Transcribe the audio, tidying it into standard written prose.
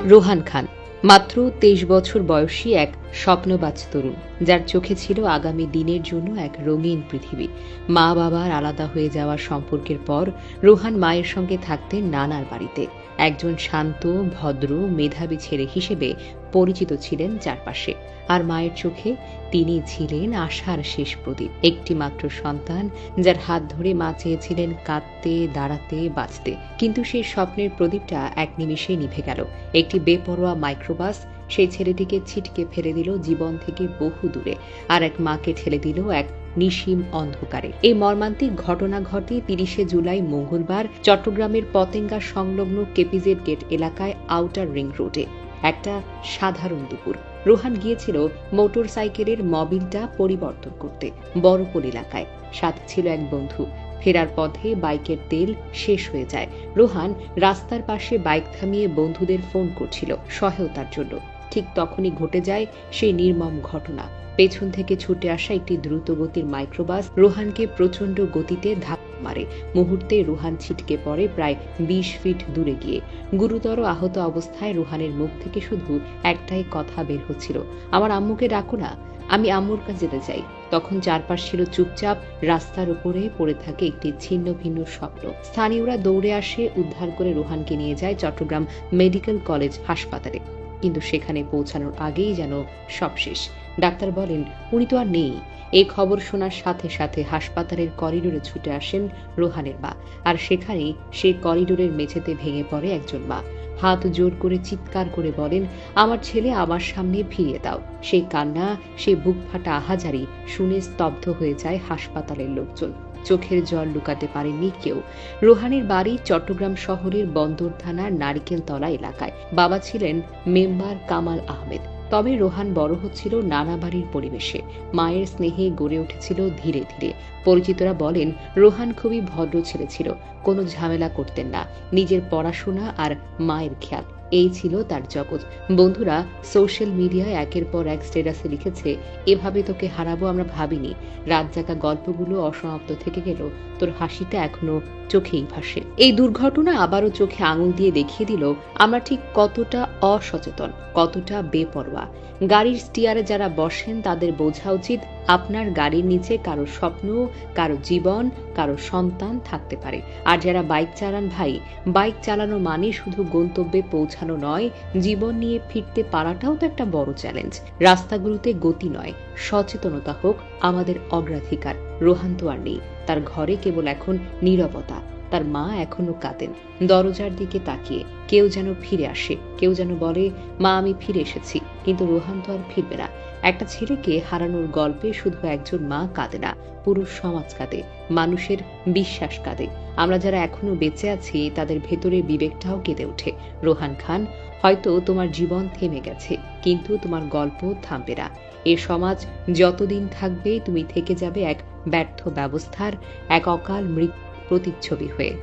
রোহান খান মাত্র 23 বছর বয়সী এক স্বপ্নবাজ তরুণ, যার চোখে ছিল আগামী দিনের জন্য এক রঙিন পৃথিবী। মা বাবার আলাদা হয়ে যাওয়ার সম্পর্কের পর রোহান মায়ের সঙ্গে থাকতেন নানার বাড়িতে। একজন শান্ত, ভদ্র, মেধাবী ছেলে হিসেবে পরিচিত ছিলেন চারপাশে। আর মায়ের চোখে তিনি ছিলেন আশার শেষ প্রদীপ। একটি মাত্র সন্তান, যার হাত ধরে মা চেয়েছিলেন কাঁদতে, দাঁড়াতে, বাঁচতে। কিন্তু সেই স্বপ্নের প্রদীপটা এক নিমিষেই নিভে গেল। একটি বেপরোয়া মাইক্রোবাস সেই ছেলেটিকে ছিটকে ফেলে দিল জীবন থেকে বহু দূরে, আর এক মাকে ঠেলে দিল এক নিশিম অন্ধকারে। এই মর্মান্তিক ঘটনা ঘটে 30শে জুলাই মঙ্গলবার চট্টগ্রামের পতেঙ্গা সংলগ্ন কেপিজেড গেট এলাকায় আউটার রিং রোডে। একটা সাধারণ দুপুর। রোহান গিয়েছিল মোটর সাইকেলের মবিলটা পরিবর্তন করতে বড়পোল এলাকায়। সাথে ছিল এক বন্ধু। ফেরার পথে বাইকের তেল শেষ হয়ে যায়। রোহান রাস্তার পাশে বাইক থামিয়ে বন্ধুদের ফোন করছিল সহায়তার জন্য। ঠিক তখনই ঘটে যায় সেই নির্মম ঘটনা। পেছন থেকে ছুটে আসা একটি দ্রুতগতির মাইক্রোবাস রোহানকে প্রচণ্ড গতিতে ধাক্কা মারে। মুহূর্তে রোহান ছিটকে পড়ে প্রায় 20 ফিট দূরে গিয়ে। গুরুতর আহত অবস্থায় রোহানের মুখ থেকে শুধু একটাই কথা বের হচ্ছিল, আমার আম্মুকে ডাকো না, আমি আম্মুর কাছে যেতে চাই। তখন চারপাশ ছিল চুপচাপ। রাস্তার উপরে পড়ে থাকে একটি ছিন্ন ভিন্ন স্বপ্ন। স্থানীয়রা দৌড়ে আসে, উদ্ধার করে রোহানকে নিয়ে যায় চট্টগ্রাম মেডিকেল কলেজ হাসপাতালে। কিন্তু সেখানে পৌঁছানোর আগেই যেন সব শেষ। ডাক্তার বলেন উনি তো আর নেই। এই খবর শোনার সাথে সাথে হাসপাতালের করিডোরে ছুটে আসেন রোহানের মা। আর সেখানেই সেই করিডোরের মেঝেতে ভেঙে পড়ে একজন মা। হাত জোর করে চিৎকার করে বলেন, আমার ছেলে আমার সামনে ফিরিয়ে দাও। সেই কান্না, সেই বুক ফাটা আহাজারি শুনে স্তব্ধ হয়ে যায় হাসপাতালের লোকজন। চোখের জল লুকাতে পারেননি কেউ। রোহানের বাড়ি চট্টগ্রাম শহরের বন্দর থানার নারিকেলতলা এলাকায়। বাবা ছিলেন মেম্বার কামাল আহমেদ। তবে রোহান বড় হচ্ছিল নানা বাড়ির পরিবেশে। মায়ের স্নেহে গড়ে উঠেছিল ধীরে ধীরে। পরিচিতরা বলেন রোহান খুবই ভদ্র ছেলে ছিল, কোনো ঝামেলা করতেন না। নিজের পড়াশোনা আর মায়ের খেয়াল, এই ছিল তার জগৎ। বন্ধুরা সোশ্যাল মিডিয়ায় একের পর এক স্ট্যাটাসে লিখেছে, এভাবে তোকে হারাবো আমরা ভাবিনি। রাত জাগা গল্পগুলো অসমাপ্ত থেকে গেল, তোর হাসিটা এখনো চোখেই ভাসে। এই দুর্ঘটনা আবারও চোখে আঙুল দিয়ে দেখিয়ে দিল আমরা ঠিক কতটা অসচেতন, কতটা বেপরোয়া। গাড়ির স্টিয়ারে যারা বসেন তাদের বোঝা উচিত আপনার গাড়ির নিচে কারো স্বপ্ন, কারো জীবন, কারো সন্তান থাকতে পারে। আর যারা বাইক চালান ভাই, বাইক চালানো মানে শুধু গন্তব্যে পৌঁছানো নয়, জীবন নিয়ে ফিরতে পারাটাও তো একটা বড় চ্যালেঞ্জ। রাস্তাগুলোতে গতি নয়, সচেতনতা হোক আমাদের অগ্রাধিকার। রোহান তো আর নেই, তার ঘরে কেবল এখন নীরবতা। তার মা এখনো কাঁদেন দরজার দিকে তাকিয়ে। কেউ যেন ফিরে আসে, কেউ যেন বলে মা আমি ফিরে এসেছি। কিন্তু রোহান তো আর ফিরবে না। একটা ছেলেকে হারানোর গল্পে শুধু একজন মা কাঁদে না, পুরো সমাজ কাঁদে, মানুষের বিশ্বাস কাঁদে। আমরা যারা এখনো বেঁচে আছি তাদের ভেতরে বিবেকটাও কেঁদে ওঠে। রোহান খান, হয়তো তোমার জীবন থেমে গেছে, কিন্তু তোমার গল্প থামবে না। এ সমাজ যতদিন থাকবে তুমি থেকে যাবে এক ব্যর্থ ব্যবস্থার, এক অকাল মৃত্যু প্রতিচ্ছবি হয়ে।